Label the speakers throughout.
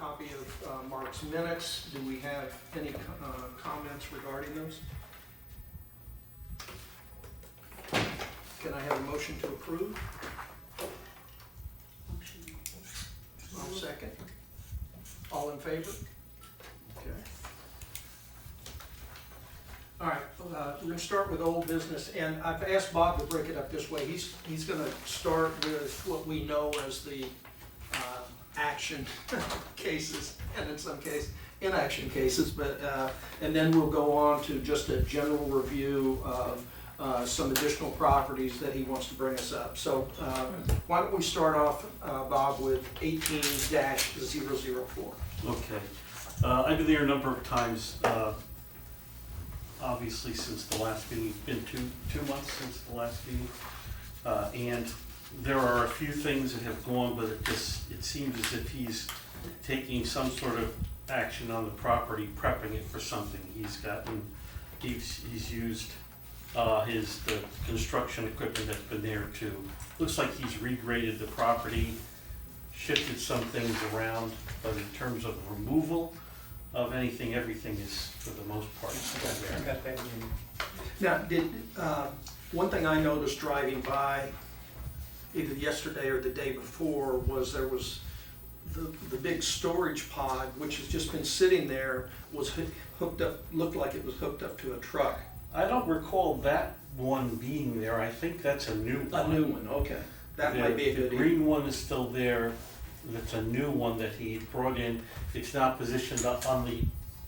Speaker 1: copy of Mark's minutes. Do we have any comments regarding those? Can I have a motion to approve?
Speaker 2: Motion.
Speaker 1: I'll second. All in favor? Okay. All right, we're gonna start with old business, and I've asked Bob to break it up this way. He's gonna start with what we know as the action cases, and in some cases, inaction cases, but, and then we'll go on to just a general review of some additional properties that he wants to bring us up. So why don't we start off, Bob, with 18-004.
Speaker 3: Okay. I've been there a number of times, obviously since the last meeting. It's been two months since the last meeting. And there are a few things that have gone, but it seems as if he's taking some sort of action on the property, prepping it for something. He's used the construction equipment that's been there too. Looks like he's regraded the property, shifted some things around, but in terms of removal of anything, everything is, for the most part, still there.
Speaker 1: Now, one thing I noticed driving by either yesterday or the day before was there was the big storage pod, which has just been sitting there, was hooked up, looked like it was hooked up to a truck.
Speaker 3: I don't recall that one being there. I think that's a new one.
Speaker 1: A new one, okay. That might be a good.
Speaker 3: The green one is still there. That's a new one that he brought in. It's not positioned up on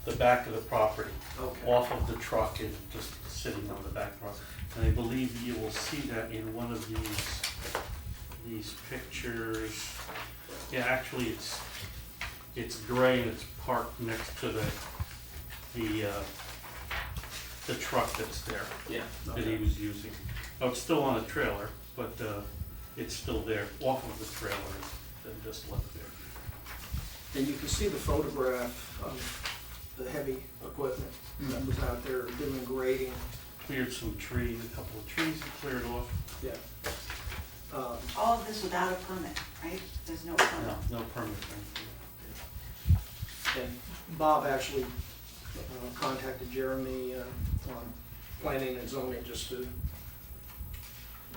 Speaker 3: the back of the property,
Speaker 1: Okay.
Speaker 3: off of the truck and just sitting on the back of it. And I believe you will see that in one of these pictures. Yeah, actually it's gray and it's parked next to the truck that's there.
Speaker 1: Yeah.
Speaker 3: That he was using. Oh, it's still on a trailer, but it's still there, off of the trailer, and just left there.
Speaker 1: And you can see the photograph of the heavy equipment that was out there doing grading.
Speaker 3: Cleared some trees, a couple of trees he cleared off.
Speaker 1: Yeah.
Speaker 2: All of this without a permit, right? There's no permit.
Speaker 3: No permit.
Speaker 1: And Bob actually contacted Jeremy on planning and zoning just to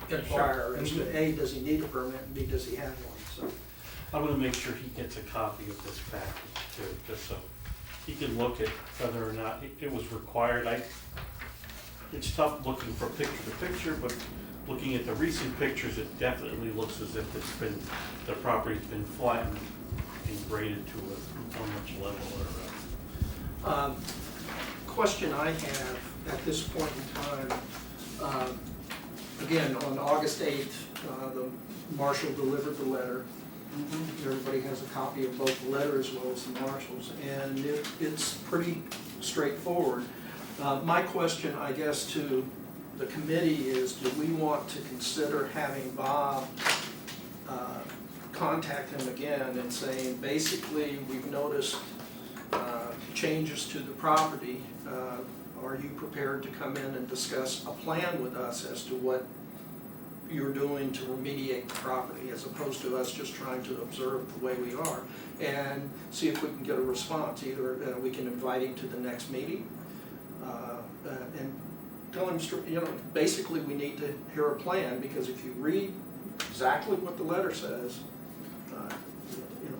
Speaker 1: inquire as to A, does he need a permit, and B, does he have one? So
Speaker 3: I'm gonna make sure he gets a copy of this package too, just so he can look at whether or not it was required. It's tough looking from picture to picture, but looking at the recent pictures, it definitely looks as if the property's been flattened and graded to a much level or.
Speaker 1: question I have at this point in time, again, on August 8th, the marshal delivered the letter. Everybody has a copy of both the letter as well as the marshal's, and it's pretty straightforward. My question, I guess, to the committee is, do we want to consider having Bob contact him again and saying, basically, we've noticed changes to the property. Are you prepared to come in and discuss a plan with us as to what you're doing to remediate the property, as opposed to us just trying to observe the way we are, and see if we can get a response. Either we can invite him to the next meeting and tell him, basically we need to hear a plan, because if you read exactly what the letter says,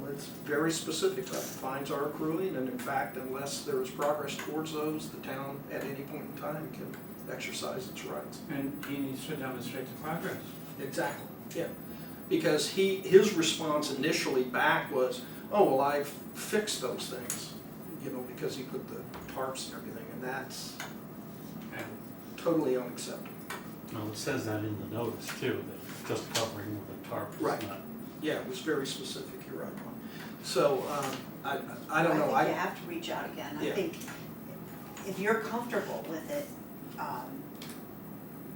Speaker 1: it's very specific. Fines are accruing, and in fact, unless there is progress towards those, the town at any point in time can exercise its rights.
Speaker 4: And he needs to demonstrate the progress.
Speaker 1: Exactly, yeah. Because his response initially back was, oh, well, I've fixed those things, because he put the tarps and everything, and that's totally unacceptable.
Speaker 3: No, it says that in the notice too, that just covering with a tarp is
Speaker 1: Right.
Speaker 3: not.
Speaker 1: Yeah, it was very specific, you're right, Ron. So, I don't know.
Speaker 2: I think you have to reach out again.
Speaker 1: Yeah.
Speaker 2: I think if you're comfortable with it,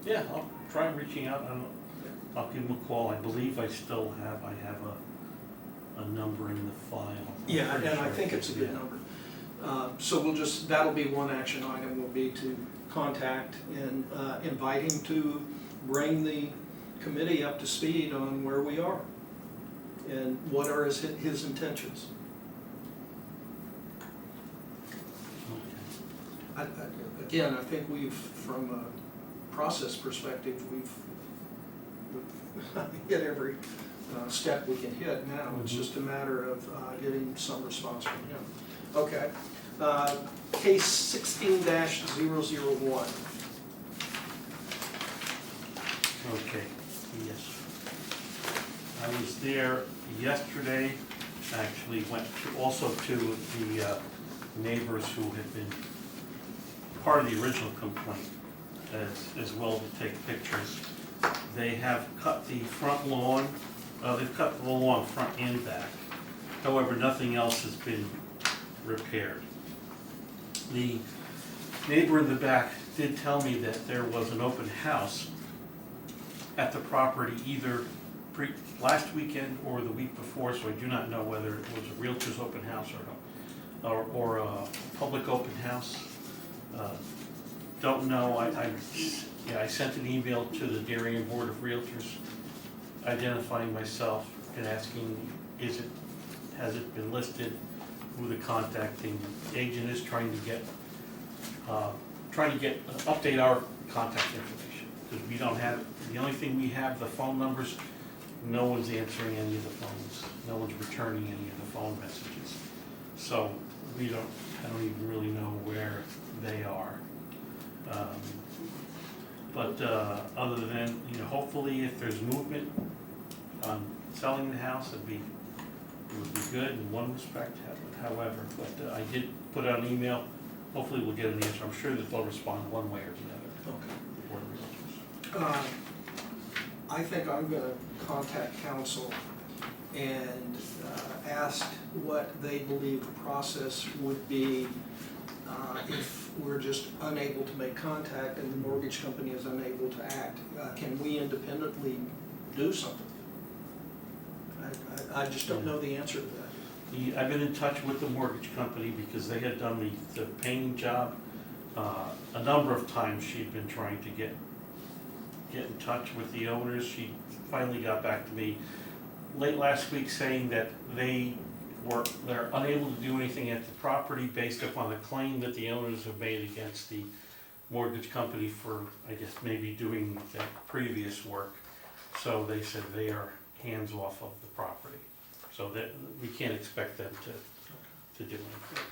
Speaker 3: Yeah, I'll try reaching out. I'll give him a call. I believe I have a number in the file.
Speaker 1: Yeah,
Speaker 3: I'm pretty
Speaker 1: and
Speaker 3: sure
Speaker 1: I think it's a good
Speaker 3: yeah.
Speaker 1: number. So that'll be one action item, will be to contact and invite him to bring the committee up to speed on where we are and what are his intentions. Again, I think we've, from a process perspective, we've hit every step we can hit now. It's just a matter of getting some response from him. Okay. Case 16-001.
Speaker 3: Okay, yes. I was there yesterday, actually went also to the neighbors who had been part of the original complaint as well to take pictures. They have cut the front lawn, they've cut the lawn front and back. However, nothing else has been repaired. The neighbor in the back did tell me that there was an open house at the property either last weekend or the week before, so I do not know whether it was a realtor's open house or a public open house. Don't know. I sent an email to the Darien Board of Realtors identifying myself and asking, has it been listed, who the contacting agent is, trying to update our contact information, because we don't have, the only thing we have, the phone numbers. No one's answering any of the phones. No one's returning any of the phone messages. So I don't even really know where they are. But other than, hopefully if there's movement on selling the house, it would be good in one respect, however, but I did put out an email. Hopefully we'll get an answer. I'm sure that they'll respond one way or the other.
Speaker 1: Okay.
Speaker 3: The Board of Realtors.
Speaker 1: I think I'm going to contact council and ask what they believe the process would be if we're just unable to make contact and the mortgage company is unable to act. Can we independently do something? I just don't know the answer to that.
Speaker 3: I've been in touch with the mortgage company because they had done the painting job. A number of times she'd been trying to get in touch with the owners. She finally got back to me late last week saying that they're unable to do anything at the property based upon the claim that the owners have made against the mortgage company for, I guess, maybe doing that previous work. So they said they are hands off of the property. So that we can't expect them to do anything.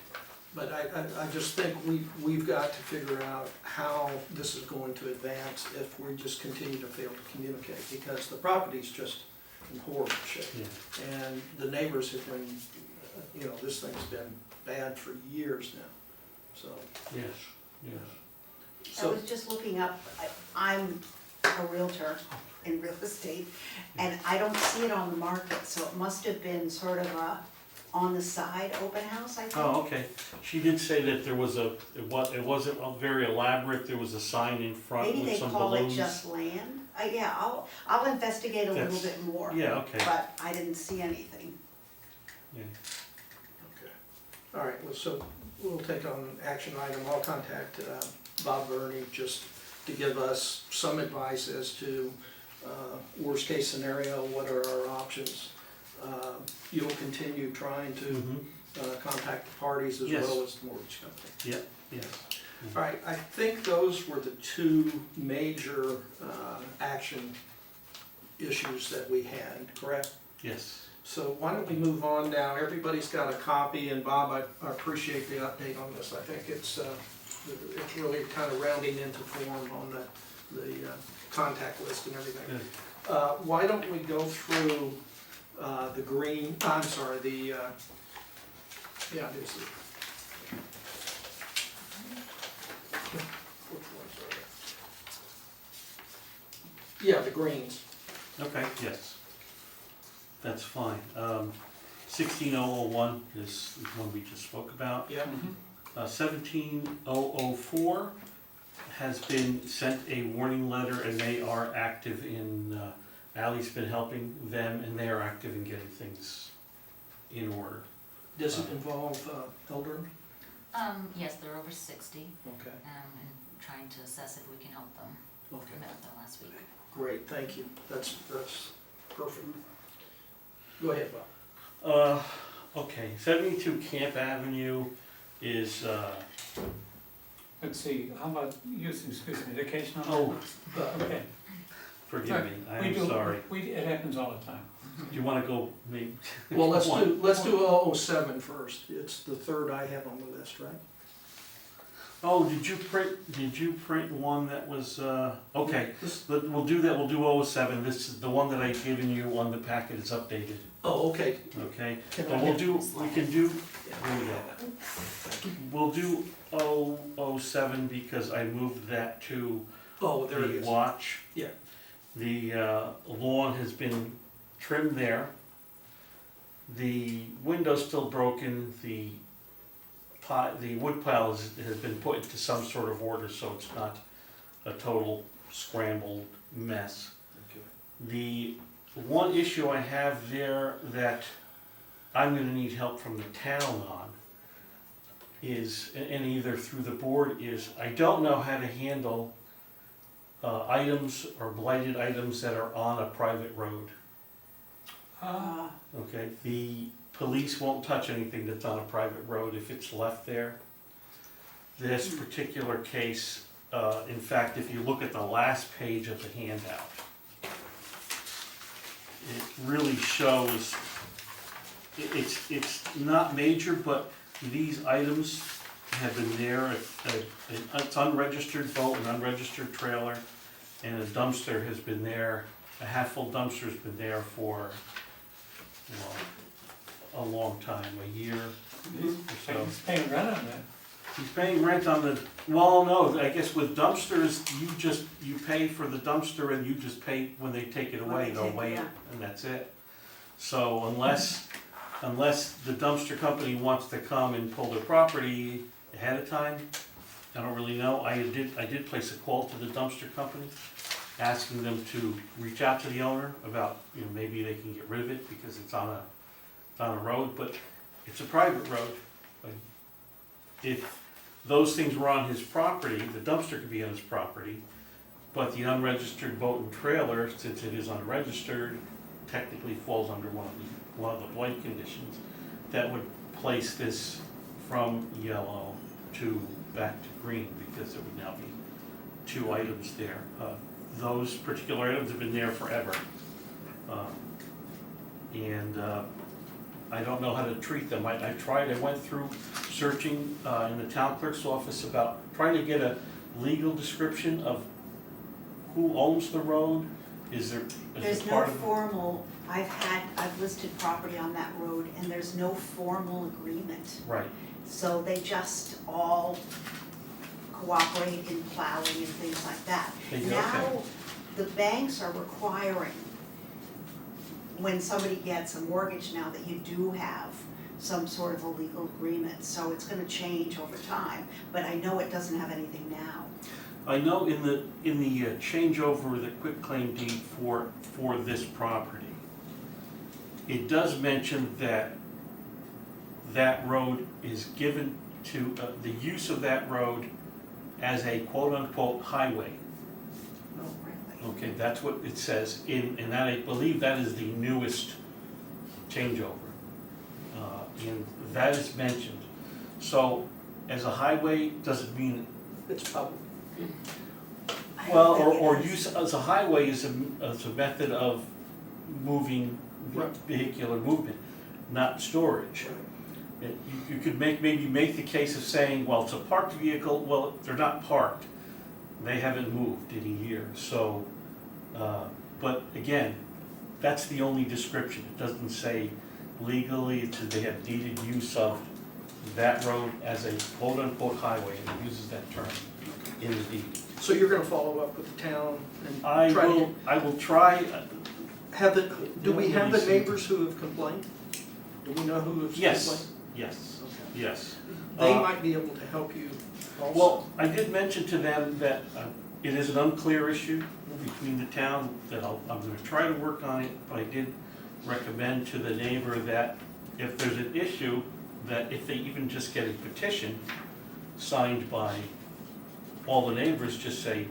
Speaker 1: But I just think we've got to figure out how this is going to advance if we just continue to fail to communicate, because the property's just in horrible shape.
Speaker 3: Yeah.
Speaker 1: And the neighbors have been, this thing's been bad for years now, so.
Speaker 3: Yes.
Speaker 2: I
Speaker 1: So,
Speaker 2: was just looking up, I'm a realtor in real estate, and I don't see it on the market, so it must have been sort of a on the side open house, I think.
Speaker 3: Oh, okay. She did say that there was it wasn't very elaborate. There was a sign in front
Speaker 2: Maybe
Speaker 3: with
Speaker 2: they
Speaker 3: some
Speaker 2: call
Speaker 3: balloons.
Speaker 2: it just land. Yeah, I'll investigate a little
Speaker 3: That's-
Speaker 2: bit more.
Speaker 3: Yeah, okay.
Speaker 2: But I didn't see anything.
Speaker 3: Yeah.
Speaker 1: okay. All right, well, so we'll take on action item. I'll contact Bob Verney just to give us some advice as to worst case scenario, what are our options. You'll continue trying to contact the parties as
Speaker 3: Yes.
Speaker 1: well as the mortgage company.
Speaker 3: Yep. Yes.
Speaker 1: All right, I think those were the two major action issues that we had, correct?
Speaker 3: Yes.
Speaker 1: So why don't we move on now? Everybody's got a copy, and Bob, I appreciate the update on this. I think it's really kind of rounding into form on the contact list and everything.
Speaker 3: Good.
Speaker 1: Why don't we go through the green, I'm sorry, yeah, it is the. Which ones are they? Yeah, the greens.
Speaker 3: Okay. Yes. That's fine. 16001 is the one we just spoke about.
Speaker 1: Yeah.
Speaker 3: 17004 has been sent a warning letter, and they are active in. Ally's been helping them, and they are active in getting things in order.
Speaker 1: Does it involve elderly?
Speaker 5: Yes, they're over 60,
Speaker 1: Okay,
Speaker 5: and trying to assess if we can help them.
Speaker 1: okay,
Speaker 5: I met with them last week.
Speaker 1: great, thank you. That's perfect. Go ahead, Bob.
Speaker 3: Okay, 72 Camp Avenue is
Speaker 4: Let's see, how about using, excuse me, vacation on?
Speaker 3: Oh,
Speaker 4: Okay.
Speaker 3: forgive me,
Speaker 4: We
Speaker 3: I'm
Speaker 4: do-
Speaker 3: sorry.
Speaker 4: It happens all the time.
Speaker 3: Do you wanna go, maybe?
Speaker 1: Well, let's do 007 first. It's the third I have on the list, right?
Speaker 3: Oh, did you print one that was, okay,
Speaker 1: This-
Speaker 3: we'll do that, we'll do 007, this is the one that I've given you on the packet is updated,
Speaker 1: Oh, okay.
Speaker 3: okay?
Speaker 1: Can
Speaker 3: But
Speaker 1: I
Speaker 3: we'll
Speaker 1: get-
Speaker 3: do, we can do, there we go. We'll do 007 because I moved that to
Speaker 1: Oh, there it
Speaker 3: the
Speaker 1: is.
Speaker 3: watch.
Speaker 1: Yeah.
Speaker 3: The lawn has been trimmed there. The window's still broken, the wood pile has been put into some sort of order, so it's not a total scrambled mess.
Speaker 1: Okay.
Speaker 3: The one issue I have there that I'm gonna need help from the town on is, and either through the board, is I don't know how to handle items or blighted items that are on a private road. Okay, the police won't touch anything that's on a private road if it's left there. This particular case, in fact, if you look at the last page of the handout, it really shows, it's not major, but these items have been there, it's unregistered boat, an unregistered trailer, and a dumpster has been there, a half-full dumpster's been there for, well, a long time, a year or so.
Speaker 4: He's paying rent on that.
Speaker 3: He's paying rent on the, well, no, I guess with dumpsters, you pay for the dumpster and you just pay when they take it
Speaker 2: When
Speaker 3: away,
Speaker 2: they
Speaker 3: they'll
Speaker 2: take it,
Speaker 3: weigh it,
Speaker 2: yeah.
Speaker 3: and that's it. So unless the dumpster company wants to come and pull their property ahead of time, I don't really know. I did place a call to the dumpster company, asking them to reach out to the owner about, maybe they can get rid of it because it's on a road, but it's a private road. If those things were on his property, the dumpster could be on his property, but the unregistered boat and trailer, since it is unregistered, technically falls under one of the blight conditions, that would place this from yellow to back to green, because there would now be two items there. Those particular items have been there forever. And I don't know how to treat them. I went through searching in the town clerk's office about trying to get a legal description of who owns the road.
Speaker 2: There's no formal, I've listed property on that road, and there's no formal agreement.
Speaker 3: Right,
Speaker 2: So they just all cooperate in plowing and things like that.
Speaker 3: They do,
Speaker 2: Now,
Speaker 3: okay.
Speaker 2: the banks are requiring, when somebody gets a mortgage now, that you do have some sort of a legal agreement. So it's gonna change over time, but I know it doesn't have anything now.
Speaker 3: I know in the changeover, the quitclaim deed for this property, it does mention that that road is given to, the use of that road as a quote-unquote highway.
Speaker 2: Oh, really?
Speaker 3: Okay, that's what it says, and that, I believe that is the newest changeover. And that is mentioned. So, as a highway, does it mean,
Speaker 1: It's public.
Speaker 2: I don't
Speaker 3: well,
Speaker 2: think it
Speaker 3: or
Speaker 2: is.
Speaker 3: use as a highway is a method of moving
Speaker 1: Right.
Speaker 3: vehicular movement, not storage. You could maybe make the case of saying, well, it's a parked vehicle, well, they're not parked. They haven't moved in a year, so, but again, that's the only description. It doesn't say legally, they have deeded use of that road as a quote-unquote highway, and it uses that term in the deed.
Speaker 1: So you're gonna follow up with the town and
Speaker 3: I
Speaker 1: try to
Speaker 3: will try,
Speaker 1: do we have the
Speaker 3: Let me see.
Speaker 1: neighbors who have complained? Do we know who has complained?
Speaker 3: yes,
Speaker 1: Okay.
Speaker 3: yes.
Speaker 1: They
Speaker 3: Uh,
Speaker 1: might be able to help you also.
Speaker 3: Well, I did mention to them that it is an unclear issue between the town, that I'm gonna try to work on it, but I did recommend to the neighbor that if there's an issue, that if they even just get a petition signed by all the neighbors, just say,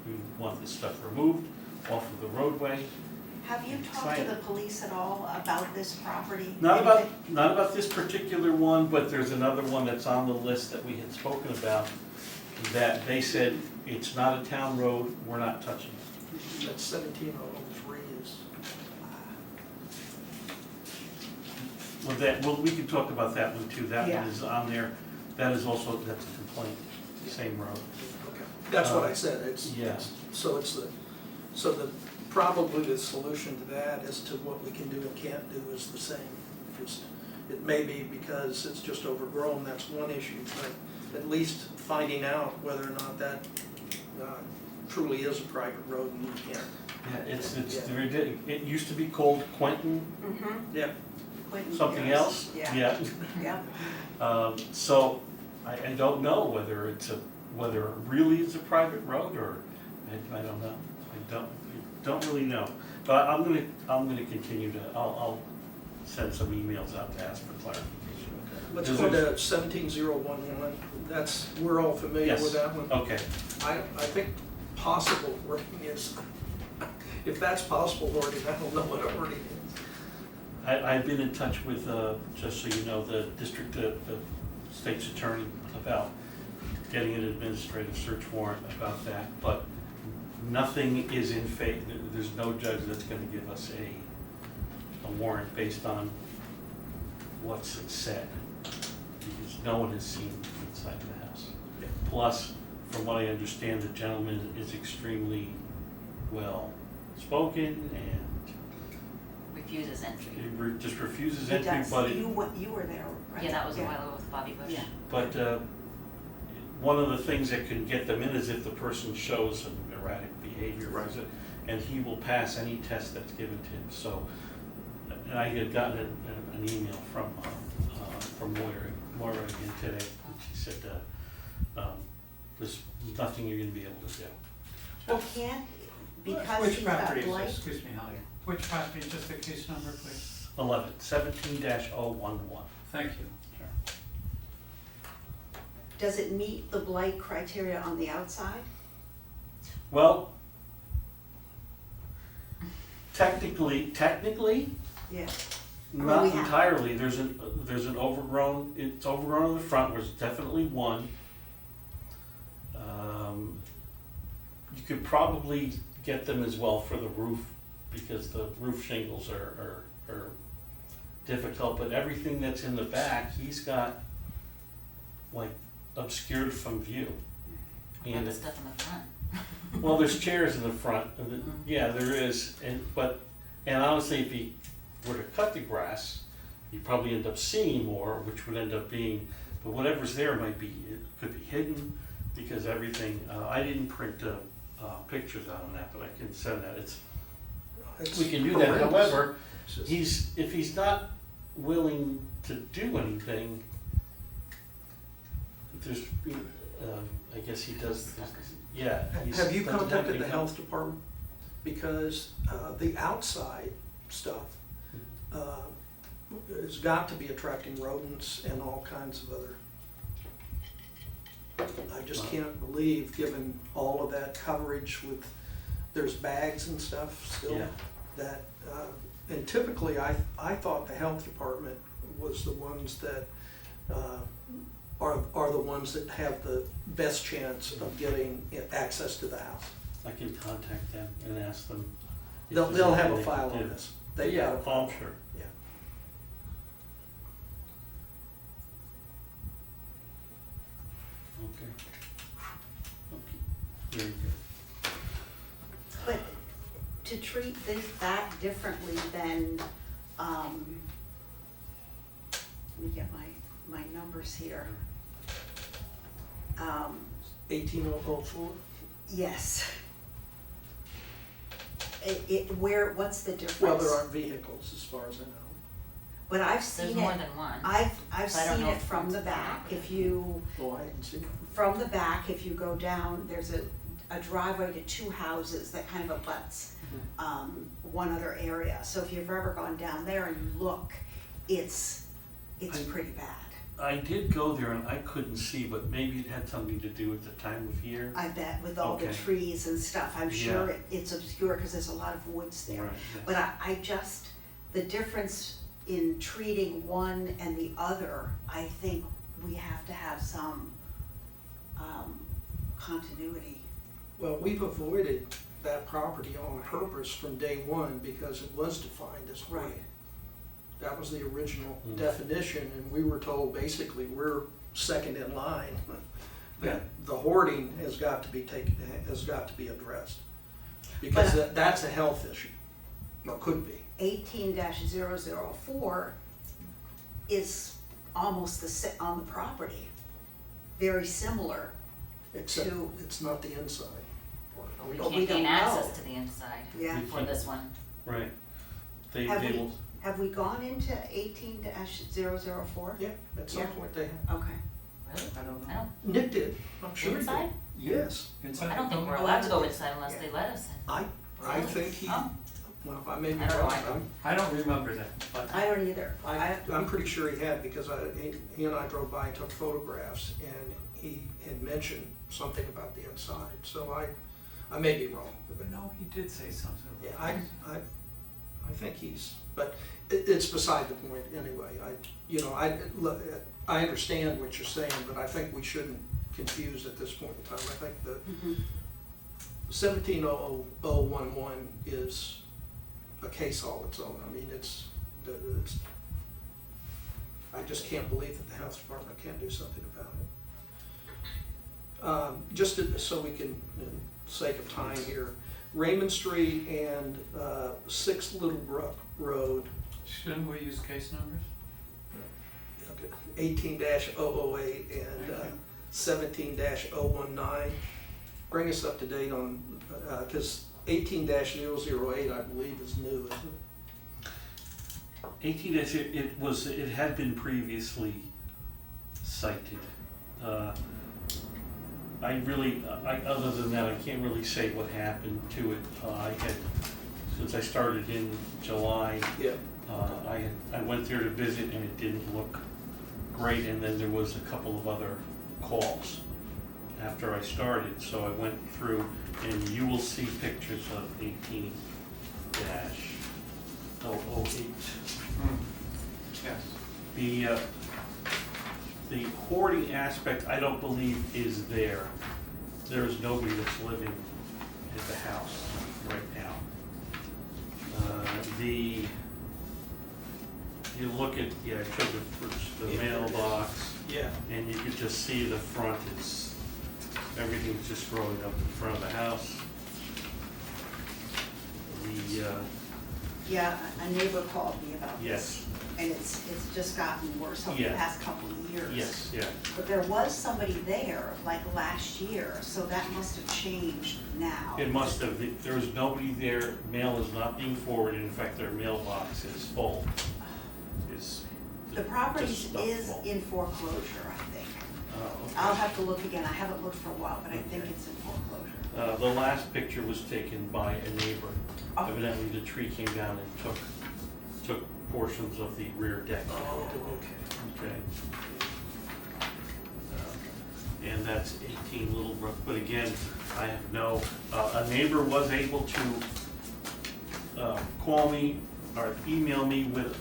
Speaker 3: we want this stuff removed off of the roadway.
Speaker 2: Have you talked to the police at all about this property?
Speaker 3: Not about this particular one, but there's another one that's on the list that we had spoken about. that they said, it's not a town road, we're not touching it.
Speaker 1: That 1703 is,
Speaker 3: Well, we can talk about that one too, that one
Speaker 2: Yeah.
Speaker 3: is on there, that is also, that's a complaint, same road.
Speaker 1: okay. That's what I said,
Speaker 3: Yeah.
Speaker 1: so probably the solution to that as to what we can do and can't do is the same. Just, it may be because it's just overgrown, that's one issue, but at least finding out whether or not that truly is a private road and you can't.
Speaker 3: Yeah, it's
Speaker 1: Yeah.
Speaker 3: ridiculous. It used to be called Quentin,
Speaker 2: Mm-hmm.
Speaker 1: Yeah.
Speaker 3: something else?
Speaker 2: Yeah. Yeah.
Speaker 3: So I don't know whether whether it really is a private road or, I don't know. I don't really know. But I'm gonna continue to, I'll send some emails out to ask for clarification.
Speaker 1: Let's
Speaker 3: Is
Speaker 1: go
Speaker 3: there-
Speaker 1: to 17011, we're all familiar
Speaker 3: Yes.
Speaker 1: with that one.
Speaker 3: Okay,
Speaker 1: I think possible wording is, if that's possible wording, I don't know what a wording is.
Speaker 3: I've been in touch with, just so you know, the state's attorney about getting an administrative search warrant about that, but nothing is in favor, there's no judge that's gonna give us a warrant based on what's said, because no one has seen inside the house.
Speaker 1: Yeah.
Speaker 3: Plus, from what I understand, the gentleman is extremely well spoken and
Speaker 5: Refuses entry.
Speaker 3: he just refuses
Speaker 2: It
Speaker 3: entry,
Speaker 2: does.
Speaker 3: but
Speaker 2: You were there, right?
Speaker 5: Yeah, that was a while ago with Bobby Bush.
Speaker 2: Yeah.
Speaker 3: But one of the things that can get them in is if the person shows some erratic behavior,
Speaker 1: Right.
Speaker 3: and he will pass any test that's given to him. So, and I had gotten an email from Moira again today, and she said, there's nothing you're gonna be able to do.
Speaker 2: Well, can't, because
Speaker 4: Which
Speaker 2: he's got
Speaker 4: property is
Speaker 2: blight,
Speaker 4: this? Excuse me, Holly. Which property, just the case number, please?
Speaker 3: 17-011.
Speaker 4: Thank you.
Speaker 2: does it meet the blight criteria on the outside?
Speaker 3: Well, technically,
Speaker 2: Yeah.
Speaker 3: not
Speaker 2: we have-
Speaker 3: entirely, there's an overgrown, it's overgrown in the front, there's definitely one. You could probably get them as well for the roof, because the roof shingles are difficult, but everything that's in the back, he's got like obscured from view.
Speaker 5: What about
Speaker 3: And
Speaker 5: the stuff in the front?
Speaker 3: well, there's chairs in the front,
Speaker 5: Mhm.
Speaker 3: yeah, there is, and honestly, if he were to cut the grass, you'd probably end up seeing more, which would end up being, but whatever's there it could be hidden, because everything, I didn't print pictures out on that, but I can send that, we can do that,
Speaker 1: horrendous.
Speaker 3: however,
Speaker 1: It's just-
Speaker 3: if he's not willing to do anything, there's, I guess he does, yeah. he's-
Speaker 1: Have you
Speaker 3: doesn't have
Speaker 1: contacted
Speaker 3: any
Speaker 1: the health department? Because the outside stuff has got to be attracting rodents and all kinds of other. I just can't believe, given all of that coverage with, there's bags and stuff still,
Speaker 3: Yeah.
Speaker 1: that, and typically I thought the health department was the ones that are the ones that have the best chance of getting access to the house.
Speaker 3: I can contact them and ask them. if
Speaker 1: They'll
Speaker 3: there's
Speaker 1: have a
Speaker 3: anything they
Speaker 1: file
Speaker 3: can
Speaker 1: on
Speaker 3: do.
Speaker 1: this. They've
Speaker 3: Yeah,
Speaker 1: got a file.
Speaker 3: I'm sure.
Speaker 1: Yeah.
Speaker 3: Okay. Very good.
Speaker 2: But to treat that differently than, let me get my numbers here.
Speaker 1: 18004.
Speaker 2: Yes. What's the difference?
Speaker 1: Well, there aren't vehicles as far as I know.
Speaker 2: But I've
Speaker 5: There's
Speaker 2: seen
Speaker 5: more
Speaker 2: it,
Speaker 5: than one.
Speaker 2: I've
Speaker 5: So I don't
Speaker 2: seen
Speaker 5: know
Speaker 2: it
Speaker 5: if
Speaker 2: from the
Speaker 5: it's-
Speaker 2: back, if you,
Speaker 1: Oh, I didn't see it.
Speaker 2: from the back, if you go down, there's a driveway to two houses that kind of abuts one other area. So if you've ever gone down there and you look, it's pretty bad.
Speaker 3: I did go there and I couldn't see, but maybe it had something to do with the time of year.
Speaker 2: I bet with all the
Speaker 3: Okay.
Speaker 2: trees and stuff, I'm sure
Speaker 3: Yeah.
Speaker 2: it's obscure because there's a lot of woods there.
Speaker 3: Right, yes.
Speaker 2: But I just, the difference in treating one and the other, I think we have to have some continuity.
Speaker 1: Well, we've avoided that property on purpose from day one because it was defined as hoarding.
Speaker 2: Right.
Speaker 1: That was the original
Speaker 3: Mm.
Speaker 1: definition, and we were told basically we're second in line.
Speaker 4: Yeah.
Speaker 1: That the hoarding has got to be addressed. Because that's a health issue, or could be.
Speaker 2: 18-004 is almost on the property, very similar.
Speaker 1: Except
Speaker 2: To-
Speaker 1: it's not the inside.
Speaker 5: But we
Speaker 2: But we
Speaker 5: can't
Speaker 2: don't
Speaker 5: gain access
Speaker 2: know.
Speaker 5: to the inside
Speaker 2: Yeah.
Speaker 5: for this one.
Speaker 3: Right. They
Speaker 2: Have we-
Speaker 3: will,
Speaker 2: Have we gone into 18-004?
Speaker 1: Yeah, at some
Speaker 2: Yeah.
Speaker 1: point they have.
Speaker 2: Okay.
Speaker 5: Really?
Speaker 4: I don't
Speaker 5: I
Speaker 4: know.
Speaker 5: don't,
Speaker 1: Nick did, I'm sure he did.
Speaker 5: inside?
Speaker 1: Yes,
Speaker 4: Inside
Speaker 5: I don't
Speaker 4: the
Speaker 5: think we're
Speaker 4: building?
Speaker 5: allowed to go inside unless
Speaker 2: Yeah.
Speaker 5: they let us in.
Speaker 1: I think he,
Speaker 5: Oh,
Speaker 1: well, I may be
Speaker 5: I don't know,
Speaker 1: wrong,
Speaker 5: I don't-
Speaker 4: I don't remember that, but
Speaker 2: I don't either.
Speaker 1: I'm pretty sure he had, because he and I drove by and took photographs, and he had mentioned something about the inside, so I may be wrong. But
Speaker 4: no, he did say something
Speaker 1: yeah,
Speaker 4: about it.
Speaker 1: I think he's, but it's beside the point anyway. I understand what you're saying, but I think we shouldn't confuse at this point in time. I think the
Speaker 2: Mhm.
Speaker 1: 170011 is a case all its own. I mean, I just can't believe that the health department can't do something about it. Just so we can, sake of time here, Raymond Street and 6 Little Brook Road,
Speaker 4: Shouldn't we use case numbers?
Speaker 1: 18-008 and 17-019. Bring us up to date on, because 18-008, I believe, is new, isn't it?
Speaker 3: 18, it had been previously cited. Other than that, I can't really say what happened to it. Since I started in July,
Speaker 1: Yeah.
Speaker 3: I went there to visit and it didn't look great, and then there was a couple of other calls after I started, so I went through, and you will see pictures of 18-008.
Speaker 4: Yes.
Speaker 3: The hoarding aspect, I don't believe is there. There is nobody that's living at the house right now. You look at, I showed the mailbox,
Speaker 1: Yeah.
Speaker 3: and you could just see the front is, everything's just growing up in front of the house.
Speaker 2: Yeah, a neighbor called me about this.
Speaker 3: Yes,
Speaker 2: And it's just gotten worse over the
Speaker 3: Yeah.
Speaker 2: past couple of years.
Speaker 3: yes, yeah.
Speaker 2: But there was somebody there like last year, so that must have changed now.
Speaker 3: It must have, there is nobody there, mail is not being forwarded, in fact, their mailbox is full.
Speaker 2: The property
Speaker 3: just stuff
Speaker 2: is
Speaker 3: full.
Speaker 2: in foreclosure, I think.
Speaker 3: Oh, okay.
Speaker 2: I'll have to look again. I haven't looked for a while, but I think
Speaker 3: Okay.
Speaker 2: it's in foreclosure.
Speaker 3: The last picture was taken by a neighbor.
Speaker 2: Oh.
Speaker 3: Evidently, the tree came down and took portions of the rear deck.
Speaker 1: Oh, okay.
Speaker 3: Okay. And that's 18 Little Brook, but again, I have no, a neighbor was able to call me or email me with,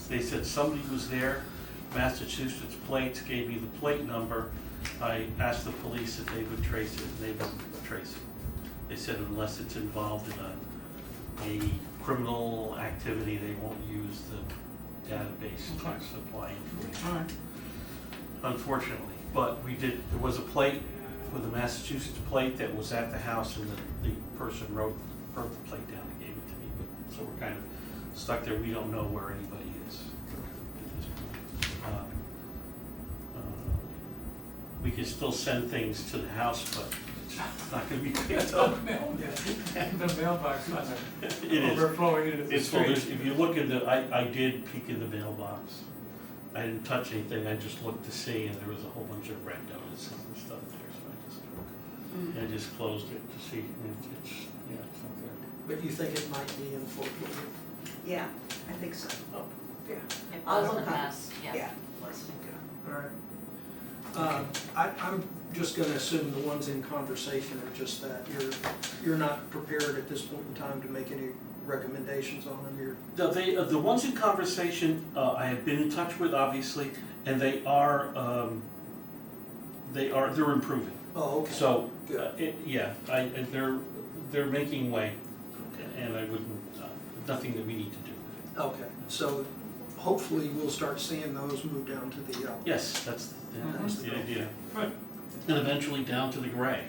Speaker 3: they said somebody was there, Massachusetts plates, gave me the plate number. I asked the police if they would trace it, and they wouldn't trace it. They said unless it's involved in a criminal activity, they won't use the database to
Speaker 4: Okay.
Speaker 3: supply information.
Speaker 4: All right.
Speaker 3: Unfortunately, but there was a plate with a Massachusetts plate that was at the house, and the person wrote the plate down and gave it to me, but, so we're kind of stuck there, we don't know where anybody is at this point. We can still send things to the house, but it's not gonna be picked up.
Speaker 4: The mailbox on
Speaker 3: It
Speaker 4: the
Speaker 3: is.
Speaker 4: overflowing into the
Speaker 3: It's full,
Speaker 4: street.
Speaker 3: if you look in I did peek in the mailbox. I didn't touch anything, I just looked to see, and there was a whole bunch of red notices and stuff there, so I just closed it to see, and it's not there.
Speaker 1: But you think it might be in foreclosure?
Speaker 2: Yeah, I think so.
Speaker 1: Oh, yeah.
Speaker 5: It
Speaker 2: I'll
Speaker 5: was in
Speaker 2: look
Speaker 5: the
Speaker 2: up.
Speaker 5: past, yeah.
Speaker 2: Yeah, let's look it up.
Speaker 1: All right. I'm just gonna assume the ones in conversation are just that. You're not prepared at this point in time to make any recommendations on them.
Speaker 3: The ones in conversation, I have been in touch with, obviously, and they're improving.
Speaker 1: Oh, okay.
Speaker 3: So,
Speaker 1: Good.
Speaker 3: they're making way, and I wouldn't, nothing that we need to do.
Speaker 1: Okay, so hopefully we'll start seeing those move down to the yellow.
Speaker 3: Yes, that's the idea.
Speaker 4: Right.
Speaker 3: And eventually down to the gray.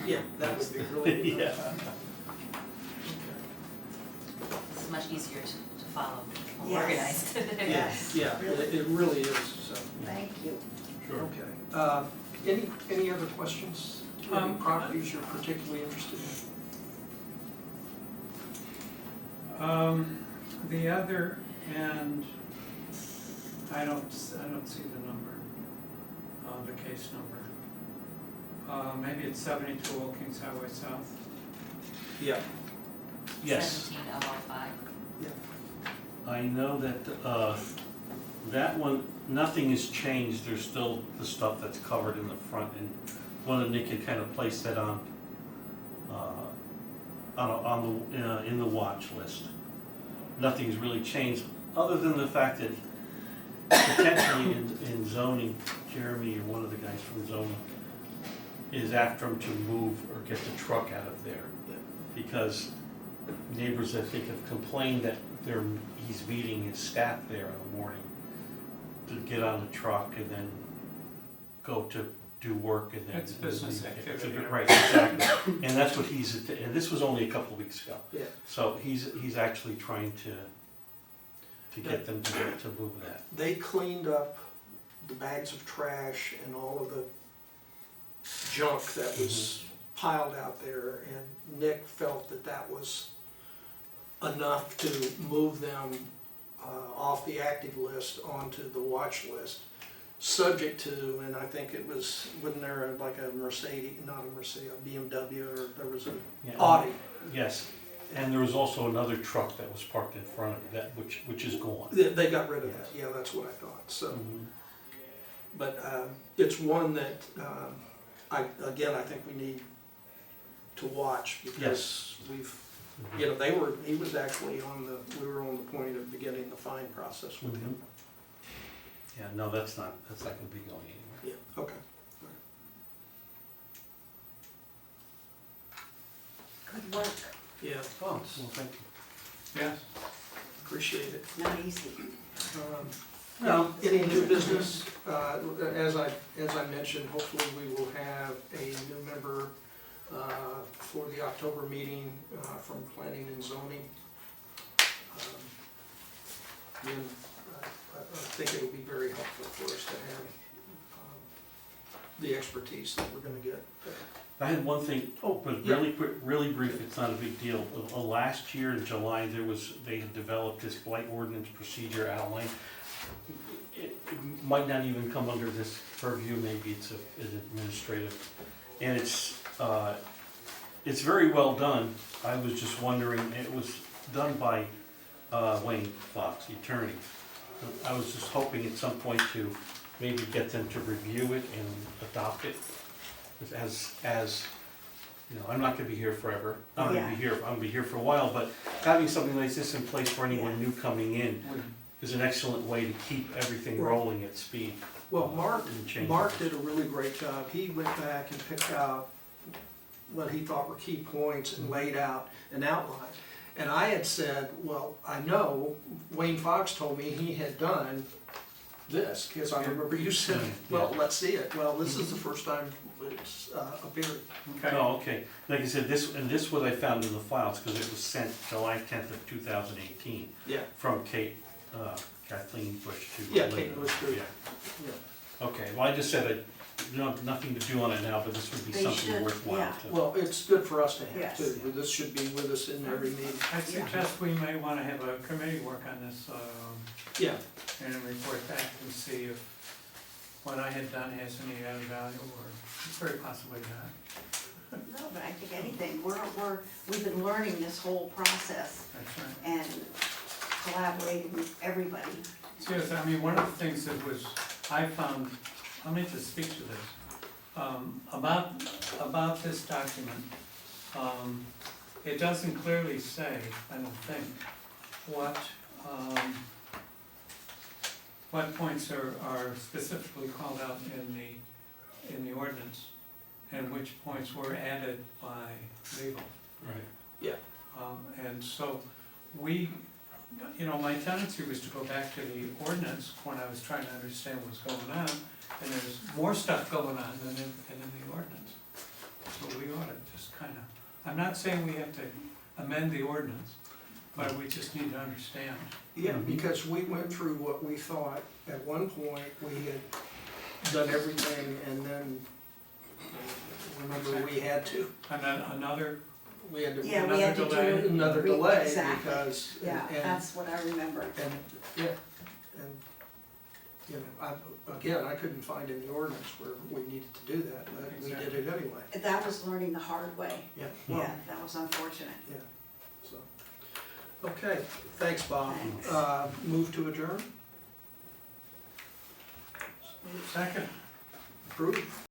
Speaker 1: Yeah, that would be really good.
Speaker 3: Yeah.
Speaker 5: It's much easier to follow, more
Speaker 2: Yes.
Speaker 5: organized.
Speaker 2: Yes.
Speaker 1: Yeah, it really is, so,
Speaker 2: Thank you.
Speaker 3: Sure.
Speaker 1: okay. Any other questions? Any properties you're particularly interested in?
Speaker 4: The other end, I don't see the number, the case number. Maybe it's 72 Old Kings Highway South.
Speaker 1: Yeah,
Speaker 3: Yes.
Speaker 5: 17005.
Speaker 1: yeah.
Speaker 3: I know that, that one, nothing has changed, there's still the stuff that's covered in the front, and one of Nick had kind of placed that on in the watch list. Nothing's really changed, other than the fact that potentially in zoning, Jeremy or one of the guys from zoning is after him to move or get the truck out of there.
Speaker 1: Yeah.
Speaker 3: Because neighbors, I think, have complained that he's meeting his staff there in the morning to get on the truck and then go to do work and then.
Speaker 4: It's business activity.
Speaker 3: Right, exactly. And that's what and this was only a couple of weeks ago.
Speaker 1: Yeah.
Speaker 3: So he's actually trying to get them to move that.
Speaker 1: They cleaned up the bags of trash and all of the junk that was piled out there, and Nick felt that that was enough to move them off the active list onto the watch list, subject to, and I think it was, wasn't there like a Mercedes, not a Mercedes, a BMW, or there was an
Speaker 3: Yeah.
Speaker 1: Audi.
Speaker 3: Yes, and there was also another truck that was parked in front of it, that which is gone.
Speaker 1: They got rid of that, yeah, that's what I thought, so.
Speaker 3: Mhm.
Speaker 1: But it's one that, I think we need to watch, because we've,
Speaker 3: Mhm.
Speaker 1: you know, he was actually we were on the point of beginning the fine process with him.
Speaker 3: Yeah, no, that's not gonna be going anywhere.
Speaker 1: Yeah, okay.
Speaker 2: Good work.
Speaker 1: Yeah,
Speaker 3: Oh, well, thank you.
Speaker 4: Yes.
Speaker 1: appreciate it.
Speaker 2: It's not easy.
Speaker 1: Now, any new business, as I mentioned, hopefully we will have a new member for the October meeting from Planning and Zoning. And I think it'll be very helpful for us to have the expertise that we're gonna get.
Speaker 3: I had one thing, but
Speaker 1: Yeah.
Speaker 3: really quick, really brief, it's not a big deal. Last year in July, they had developed this blight ordinance procedure outline. It might not even come under this purview, maybe it's an administrative. And it's very well done. I was just wondering, it was done by Wayne Fox, the attorney. I was just hoping at some point to maybe get them to review it and adopt it. As you know, I'm not gonna be here forever. I'm gonna be here for a while, but having something like this in place for anyone new coming in is an excellent way to keep everything
Speaker 1: Right.
Speaker 3: rolling at speed.
Speaker 1: Well, Mark
Speaker 3: and change
Speaker 1: did a really great job. He went back and picked out what he thought were key points and laid out an outline. And I had said, well, I know Wayne Fox told me he had done this, because I remember you said, well, let's see it. Well, this is the first time it's appeared.
Speaker 4: Okay.
Speaker 3: Oh, okay. Like I said, this what I found in the files, because it was sent July 10th of 2018
Speaker 1: Yeah,
Speaker 3: from Kathleen Bush to
Speaker 1: Yeah,
Speaker 3: Linda.
Speaker 1: Kate Bush to-
Speaker 3: Yeah.
Speaker 1: yeah.
Speaker 3: Okay, well, I just said nothing to do on it now, but this would be
Speaker 2: They
Speaker 3: something
Speaker 2: should,
Speaker 3: worthwhile
Speaker 2: yeah.
Speaker 3: to.
Speaker 1: Well, it's good for us to have
Speaker 2: Yes.
Speaker 1: too. This should be with us in every meeting.
Speaker 4: I suggest we may want to have a committee work on this,
Speaker 1: Yeah,
Speaker 4: and report back and see if what I had done has any added value, or very possibly not.
Speaker 2: No, but I think anything, we've been learning this whole process
Speaker 4: That's right.
Speaker 2: and collaborating with everybody.
Speaker 4: Yes, I mean, one of the things that I found, let me just speak to this, about this document. It doesn't clearly say, I don't think, what points are specifically called out in the ordinance. and which points were added by legal.
Speaker 3: Right.
Speaker 4: And so we, my tendency was to go back to the ordinance when I was trying to understand what's going on, and there's more stuff going on than in the ordinance. So we ought to just kind of, I'm not saying we have to amend the ordinance, but we just need to understand.
Speaker 1: Yeah, because we went through what we thought, at one point, we had done everything, and then, remember, we had to,
Speaker 4: And then another,
Speaker 2: Yeah, we had to do.
Speaker 1: another delay,
Speaker 2: Exactly.
Speaker 1: because,
Speaker 2: Yeah,
Speaker 1: and,
Speaker 2: that's what I remember.
Speaker 1: yeah, and, I couldn't find in the ordinance where we needed to do that, but we did it anyway,
Speaker 2: That was learning the hard way.
Speaker 1: yeah.
Speaker 2: Yeah, that was unfortunate.
Speaker 1: So, okay, thanks, Bob.
Speaker 2: Thanks.
Speaker 1: Move to adjourn,
Speaker 4: second,
Speaker 1: approve.